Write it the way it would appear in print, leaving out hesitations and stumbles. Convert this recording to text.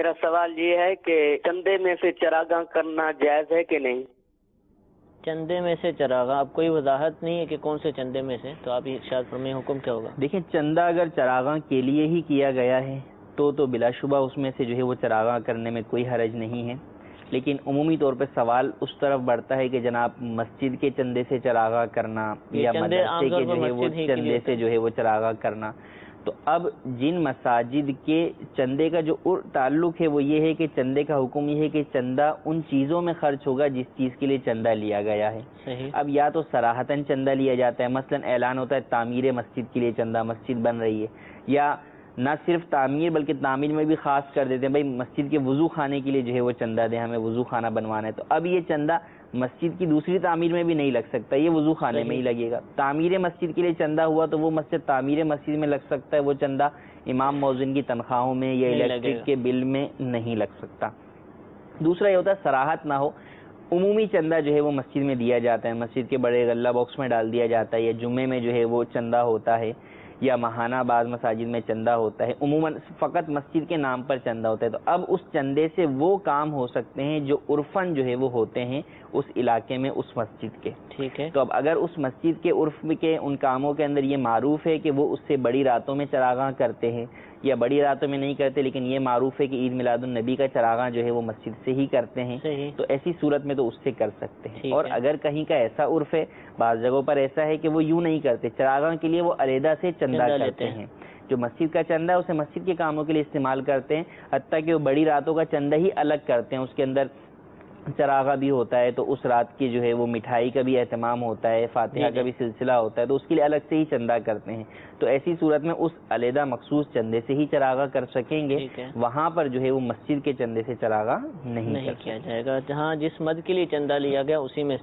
میرا سوال یہ ہے کہ چندے میں سے چراگاہ کرنا جائز ہے کہ نہیں؟ چندے میں سے چراغاں، اب کوئی وضاحت نہیں ہے کہ کون سے چندے میں سے، تو آپ ارشاد فرمائیں حکم کیا ہوگا؟ دیکھیں، چندہ اگر چراغاں کے لیے ہی کیا گیا ہے تو بلا شبہ اس میں سے جو ہے وہ چراغاں کرنے میں کوئی حرج نہیں ہے، لیکن عمومی طور پہ سوال اس طرف بڑھتا ہے کہ جناب مسجد کے چندے سے چراغاں کرنا یا مدرسے کے جو ہے وہ چندے سے جو ہے وہ چراغاں کرنا، تو اب جن مساجد کے چندے کا جو تعلق ہے وہ یہ ہے کہ چندے کا حکم یہ ہے کہ چندہ ان چیزوں میں خرچ ہوگا جس چیز کے لیے چندہ لیا گیا ہے۔ صحیح۔ اب یا تو صراحتاً چندہ لیا جاتا ہے، مثلا اعلان ہوتا ہے تعمیر مسجد کے لیے چندہ، مسجد بن رہی ہے، یا نہ صرف تعمیر بلکہ تعمیر میں بھی خاص کر دیتے ہیں بھائی مسجد کے وضو خانے کے لیے جو ہے وہ چندہ دیں، ہمیں وضو خانہ بنوانا ہے، تو اب یہ چندہ مسجد کی دوسری تعمیر میں بھی نہیں لگ سکتا، یہ وضو خانے میں ہی لگے گا۔ تعمیر مسجد کے لیے چندہ ہوا تو وہ مسجد تعمیر مسجد میں لگ سکتا ہے، وہ چندہ امام مؤذن کی تنخواہوں میں یا الیکٹرک کے بل میں نہیں لگ سکتا۔ دوسرا یہ ہوتا ہے صراحت نہ ہو، عمومی چندہ جو ہے وہ مسجد میں دیا جاتا ہے، مسجد کے بڑے غلہ باکس میں ڈال دیا جاتا ہے، یا جمعے میں جو ہے وہ چندہ ہوتا ہے، یا ماہانہ بعض مساجد میں چندہ ہوتا ہے، عموماً فقط مسجد کے نام پر چندہ ہوتا ہے، تو اب اس چندے سے وہ کام ہو سکتے ہیں جو عرفاً جو ہے وہ ہوتے ہیں اس علاقے میں اس مسجد کے۔ ٹھیک ہے، تو اب اگر اس مسجد کے عرف کے ان کاموں کے اندر یہ معروف ہے کہ وہ اس سے بڑی راتوں میں چراغاں کرتے ہیں، یا بڑی راتوں میں نہیں کرتے لیکن یہ معروف ہے کہ عید میلاد النبی کا چراغاں جو ہے وہ مسجد سے ہی کرتے ہیں، تو ایسی صورت میں تو اس سے کر سکتے ہیں۔ اور اگر کہیں کا ایسا عرف ہے، بعض جگہوں پر ایسا ہے کہ وہ یوں نہیں کرتے، چراغاں کے لیے وہ علیحدہ سے چندہ کرتے ہیں، جو مسجد کا چندہ ہے اسے مسجد کے کاموں کے لیے استعمال کرتے ہیں، حتیٰ کہ وہ بڑی راتوں کا چندہ ہی الگ کرتے ہیں، اس کے اندر چراغا بھی ہوتا ہے تو اس رات کی جو ہے وہ مٹھائی کا بھی اہتمام ہوتا ہے، فاتحہ کا بھی سلسلہ ہوتا ہے، تو اس کے لیے الگ سے ہی چندہ کرتے ہیں، تو ایسی صورت میں اس علیحدہ مخصوص چندے سے ہی چراغا کر سکیں گے، وہاں پر جو ہے وہ مسجد کے چندے سے چراغا نہیں کیا جائے گا۔ جہاں جس مد کے لیے چندہ لیا گیا اسی میں